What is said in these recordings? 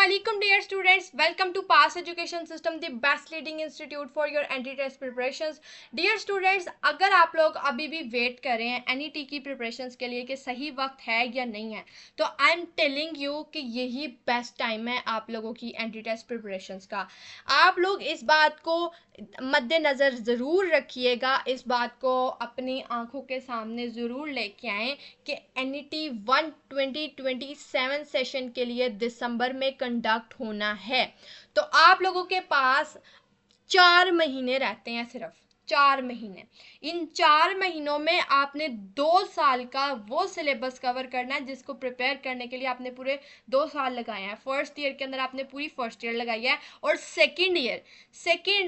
Assalamualaikum dear students, welcome to Pass Education System, the best leading institute for your NT test preparations. Dear students, अगर आप लोग अभी भी wait कर रहे हैं NET की प्रिपरेशंस के लिए कि सही वक्त है या नहीं है, तो आई एम टेलिंग यू कि यही बेस्ट टाइम है आप लोगों की NT टेस्ट प्रिपरेशंस का. आप लोग इस बात को मद्देनज़र ज़रूर रखिएगा, इस बात को अपनी आंखों के सामने ज़रूर लेके आएँ कि NET 1 2027 सेशन के लिए दिसंबर में कंडक्ट होना है. तो आप लोगों के पास 4 महीने रहते हैं, सिर्फ 4 महीने. इन 4 महीनों में आपने 2 साल का वो सिलेबस कवर करना है जिसको प्रिपेयर करने के लिए आपने पूरे 2 साल लगाए हैं. फर्स्ट ईयर के अंदर आपने पूरी फर्स्ट ईयर लगाई है और सेकेंड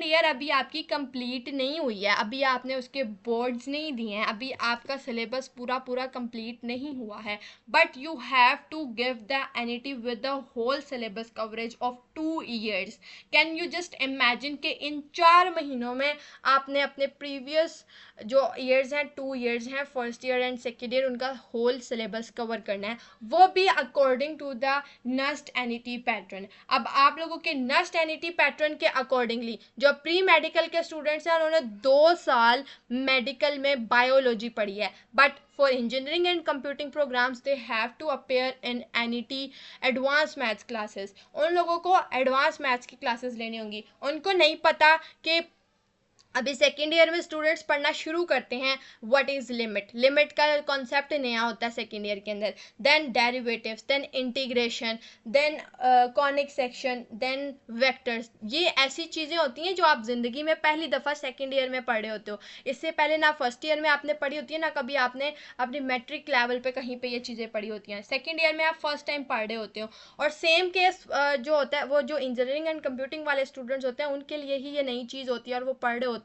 ईयर अभी आपकी कंप्लीट नहीं हुई है, अभी आपने उसके बोर्ड्स नहीं दिए हैं, अभी आपका सिलेबस पूरा कंप्लीट नहीं हुआ है. But you have to give the NET with the whole syllabus coverage of 2 years. Can you just imagine कि इन 4 महीनों में आपने अपने प्रीवियस जो ईयर्स हैं, 2 years हैं, first year and second year, उनका होल सिलेबस कवर करना है, वो भी according to the NUST NET pattern. अब आप लोगों के NUST NET पैटर्न के अकॉर्डिंगली जो प्री मेडिकल के स्टूडेंट्स हैं उन्होंने 2 साल मेडिकल में बायोलॉजी पढ़ी है, but for engineering and computing programs they have to appear in NET advanced maths classes. उन लोगों को एडवांस मैथ्स की क्लासेस लेनी होंगी. उनको नहीं पता कि अभी सेकेंड ईयर में स्टूडेंट्स पढ़ना शुरू करते हैं व्हाट इज़ लिमिट का कॉन्सेप्ट नया होता है सेकेंड ईयर के अंदर. Then derivatives, then integration, then conic section, then vectors. ये ऐसी चीज़ें होती हैं जो आप ज़िंदगी में पहली दफ़ा सेकेंड ईयर में पढ़े होते हो. इससे पहले ना फर्स्ट ईयर में आपने पढ़ी होती है, ना कभी आपने अपनी मैट्रिक लेवल पे कहीं पे ये चीज़ें पढ़ी होती हैं. सेकेंड ईयर में आप फर्स्ट टाइम पढ़ रहे होते हो. और सेम केस जो होता है वो जो इंजीनियरिंग एंड कंप्यूटिंग वाले स्टूडेंट्स होते हैं उनके लिए ही ये नई चीज़ होती है और वो पढ़ रहे होते हैं.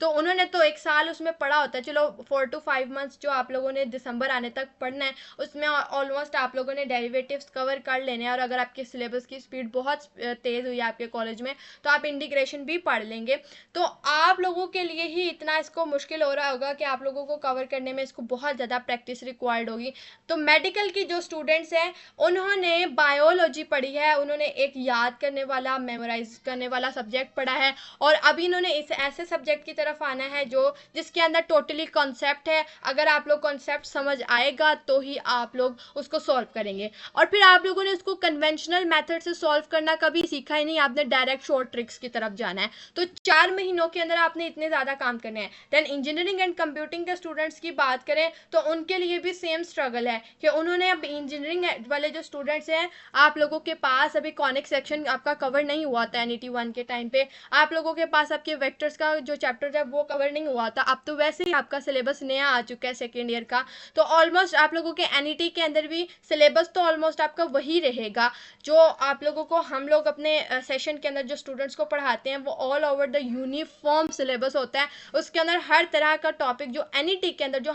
तो उन्होंने तो 1 साल उसमें पढ़ा होता है. चलो 4 to 5 months जो आप लोगों ने दिसंबर आने तक पढ़ना है उसमें ऑलमोस्ट आप लोगों ने डेरिवेटिव्स कवर कर लेने हैं. और अगर आपके सिलेबस की स्पीड बहुत तेज़ हुई है आपके कॉलेज में तो आप इंटीग्रेशन भी पढ़ लेंगे. तो आप लोगों के लिए ही इतना इसको मुश्किल हो रहा होगा कि आप लोगों को कवर करने में इसको बहुत ज़्यादा प्रैक्टिस रिक्वायर्ड होगी. तो मेडिकल की जो स्टूडेंट्स हैं उन्होंने बायोलॉजी पढ़ी है, उन्होंने एक याद करने वाला, मेमोराइज करने वाला सब्जेक्ट पढ़ा है और अभी इन्होंने इस ऐसे सब्जेक्ट की तरफ आना है जो जिसके अंदर टोटली कॉन्सेप्ट है. अगर आप लोग कॉन्सेप्ट समझ आएगा तो ही आप लोग उसको सॉल्व करेंगे. और फिर आप लोगों ने उसको कन्वेंशनल मेथड से सॉल्व करना कभी सीखा ही नहीं, आपने डायरेक्ट शॉर्ट ट्रिक्स की तरफ जाना है. तो 4 महीनों के अंदर आपने इतने ज़्यादा काम करने हैं. देन इंजीनियरिंग एंड कंप्यूटिंग के स्टूडेंट्स की बात करें तो उनके लिए भी सेम स्ट्रगल है कि उन्होंने अब इंजीनियरिंग वाले जो स्टूडेंट्स हैं आप लोगों के पास अभी कॉनिक सेक्शन आपका कवर नहीं हुआ था NET 1 के टाइम पे. आप लोगों के पास आपके वेक्टर्स का जो चैप्टर है वो कवर नहीं हुआ था. अब तो वैसे ही आपका सिलेबस नया आ चुका है सेकेंड ईयर का. तो ऑलमोस्ट आप लोगों के NET के अंदर भी सिलेबस तो ऑलमोस्ट आपका वही रहेगा जो आप लोगों को हम लोग अपने सेशन के अंदर जो स्टूडेंट्स को पढ़ाते हैं वो all over the uniform syllabus होता है. उसके अंदर हर तरह का टॉपिक जो NET के अंदर जो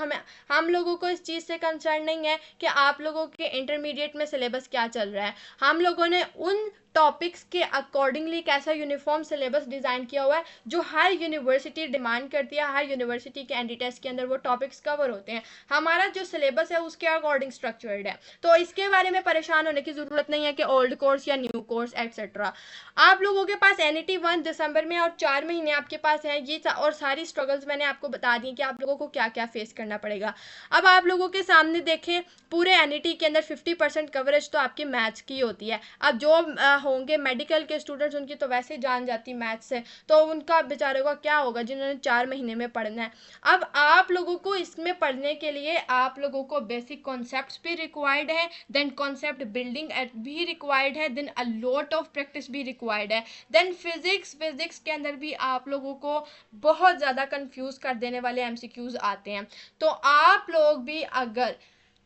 हम लोगों को इस चीज़ से कंसर्न नहीं है कि आप लोगों के इंटरमीडिएट में सिलेबस क्या चल रहा है. हम लोगों ने उन टॉपिक्स के अकॉर्डिंगली कैसा यूनिफॉर्म सिलेबस डिज़ाइन किया हुआ है जो हर यूनिवर्सिटी डिमांड करती है. हर यूनिवर्सिटी के NT टेस्ट के अंदर वो टॉपिक्स कवर होते हैं. हमारा जो सिलेबस है उसके अकॉर्डिंग स्ट्रक्चर्ड है. तो इसके बारे में परेशान होने की ज़रूरत नहीं है कि ओल्ड कोर्स या न्यू कोर्स एक्सेट्रा. आप लोगों के पास NET 1 दिसंबर में और 4 महीने आपके पास हैं. ये और सारी स्ट्रगल्स मैंने आपको बता दी कि आप लोगों को क्या क्या फेस करना पड़ेगा. अब आप लोगों के सामने देखें पूरे NET के अंदर 50% कवरेज तो आपकी मैथ्स की होती है. अब जो होंगे मेडिकल के स्टूडेंट्स उनकी तो वैसे ही जान जाती मैथ्स से, तो उनका बेचारे का क्या होगा जिन्होंने 4 महीने में पढ़ना है. अब आप लोगों को इसमें पढ़ने के लिए आप लोगों को बेसिक कॉन्सेप्ट्स भी रिक्वायर्ड है, देन कॉन्सेप्ट बिल्डिंग भी रिक्वायर्ड है, then a lot of practice भी रिक्वायर्ड है. देन फिजिक्स के अंदर भी आप लोगों को बहुत ज़्यादा कंफ्यूज कर देने वाले MCQs आते हैं. तो आप लोग भी अगर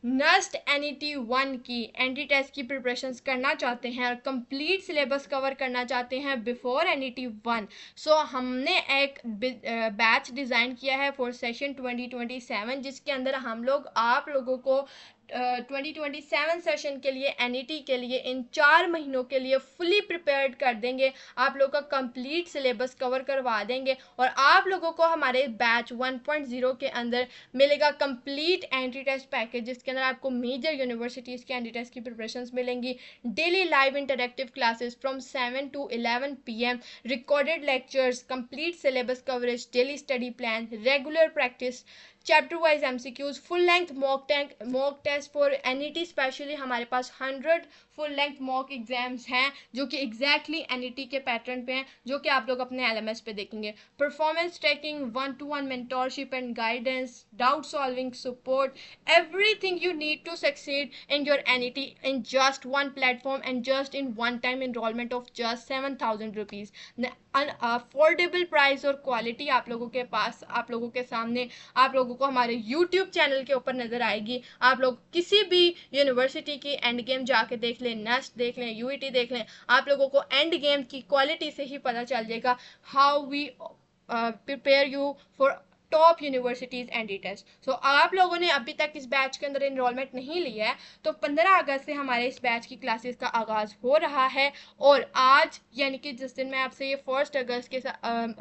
NUST NET 1 की NT टेस्ट की प्रिपरेशंस करना चाहते हैं और कंप्लीट सिलेबस कवर करना चाहते हैं बिफोर NET 1, सो हमने एक बैच डिज़ाइन किया है फॉर सेशन 2027 जिसके अंदर हम लोग आप लोगों को 2027 सेशन के लिए NET के लिए इन 4 महीनों के लिए फुली प्रिपेयर्ड कर देंगे, आप लोगों का कंप्लीट सिलेबस कवर करवा देंगे और आप लोगों को हमारे बैच 1.0 के अंदर मिलेगा कंप्लीट एंट्री टेस्ट पैकेज, जिसके अंदर आपको मेजर यूनिवर्सिटीज़ के एंट्री टेस्ट की प्रिपरेशंस मिलेंगी, daily live interactive classes from 7 to 11 PM, recorded lectures, complete syllabus coverage, daily study plan, regular practice, chapter wise MCQs, full length mock test for NET specially हमारे पास 100 full length mock exams हैं जो कि exactly NET के pattern पे हैं, जो कि आप लोग अपने LMS पे देखेंगे। Performance tracking, 1-to-1 mentorship and guidance, doubt solving support, everything you need to succeed in your NET in just one platform and just in one time enrollment of just 7,000 rupees। Affordable price और quality आप लोगों के पास, आप लोगों के सामने, आप लोगों को हमारे YouTube चैनल के ऊपर नज़र आएगी। आप लोग किसी भी यूनिवर्सिटी की एंड गेम जाके देख लें, नेस्ट देख लें, UET देख लें, आप लोगों को एंड गेम की क्वालिटी से ही पता चल जाएगा how we prepare you for top universities entry test. So आप लोगों ने अभी तक इस बैच के अंदर इनरोलमेंट नहीं लिया है तो 15 अगस्त से हमारे इस बैच की क्लासेस का आगाज़ हो रहा है और आज यानी कि जिस दिन मैं आपसे ये 1 अगस्त के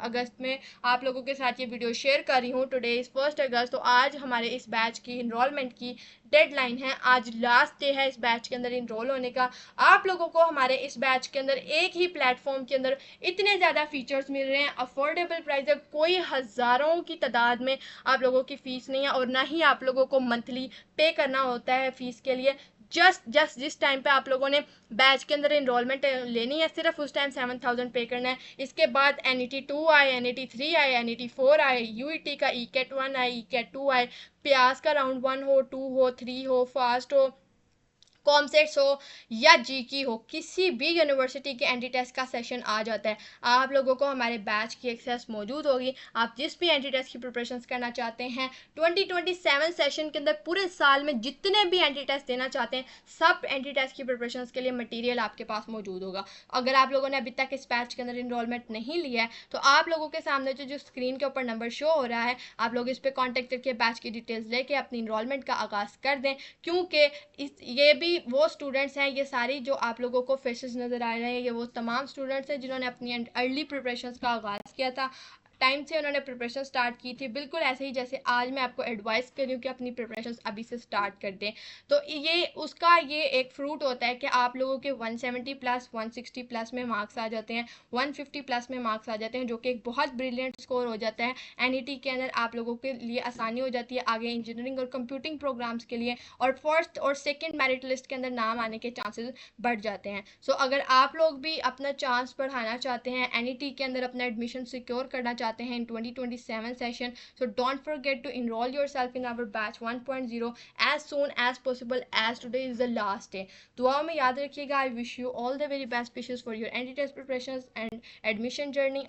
अगस्त में आप लोगों के साथ ये वीडियो शेयर कर रही हूँ, टुडे इज़ 1 अगस्त, तो आज हमारे इस बैच की इनरोलमेंट की डेडलाइन है, आज लास्ट डे है इस बैच के अंदर इनरोल होने का। आप लोगों को हमारे इस बैच के अंदर एक ही प्लेटफॉर्म के अंदर इतने ज़्यादा फीचर्स मिल रहे हैं, अफोर्डेबल प्राइस है, कोई हज़ारों की तादाद में आप लोगों की फ़ीस नहीं है और ना ही आप लोगों को मंथली पे करना होता है फ़ीस के लिए। जस्ट जिस टाइम पे आप लोगों ने बैच के अंदर इनरोलमेंट लेनी है सिर्फ उस टाइम 7,000 पे करना है। इसके बाद NET 2 आए, NET 3 आए, NET 4 आए, UET का ECAT 1 आए, ECAT 2 आए, प्यास का राउंड 1 हो, 2 हो, 3 हो, फास्ट हो, कॉमसेट्स हो या GK हो, किसी भी यूनिवर्सिटी के एंट्री टेस्ट का सेशन आ जाता है, आप लोगों को हमारे बैच की एक्सेस मौजूद होगी। आप जिस भी एंट्री टेस्ट की प्रिपरेशंस करना चाहते हैं 2027 सेशन के अंदर पूरे साल में जितने भी एंट्री टेस्ट देना चाहते हैं, सब एंट्री टेस्ट की प्रिपरेशंस के लिए मटेरियल आपके पास मौजूद होगा। अगर आप लोगों ने अभी तक इस बैच के अंदर इनरोलमेंट नहीं लिया है तो आप लोगों के सामने जो स्क्रीन के ऊपर नंबर शो हो रहा है, आप लोग इस पर कॉन्टेक्ट करके बैच की डिटेल्स लेके अपनी इनरोलमेंट का आगाज़ कर दें, क्योंकि ये भी वो स्टूडेंट्स हैं, ये सारी जो आप लोगों को फेसेस नज़र आ रहे हैं, ये वो तमाम स्टूडेंट्स हैं जिन्होंने अपनी अर्ली प्रिपरेशंस का आगाज़ किया था, टाइम से उन्होंने प्रिपरेशन स्टार्ट की थी, बिल्कुल ऐसे ही जैसे आज मैं आपको एडवाइस कर रही हूँ कि अपनी प्रिपरेशन अभी से स्टार्ट कर दें। तो ये उसका ये एक फ्रूट होता है कि आप लोगों के 170 प्लस 160 प्लस में मार्क्स आ जाते हैं, 150 प्लस में मार्क्स आ जाते हैं, जो कि एक बहुत ब्रिलियंट स्कोर हो जाता है। NET के अंदर आप लोगों के लिए आसानी हो जाती है आगे इंजीनियरिंग और कंप्यूटिंग प्रोग्राम्स के लिए, और फर्स्ट और सेकेंड मेरिट लिस्ट के अंदर नाम आने के चांसेस बढ़ जाते हैं। सो अगर आप लोग भी अपना चांस बढ़ाना चाहते हैं, NET के अंदर अपना एडमिशन सिक्योर करना चाहते हैं in 2027 session, so don't forget to enroll yourself in our batch 1.0 as soon as possible, as today is the last day। दुआओं में याद रखिएगा। I wish you all the very best wishes for your NT test preparations and admission journey।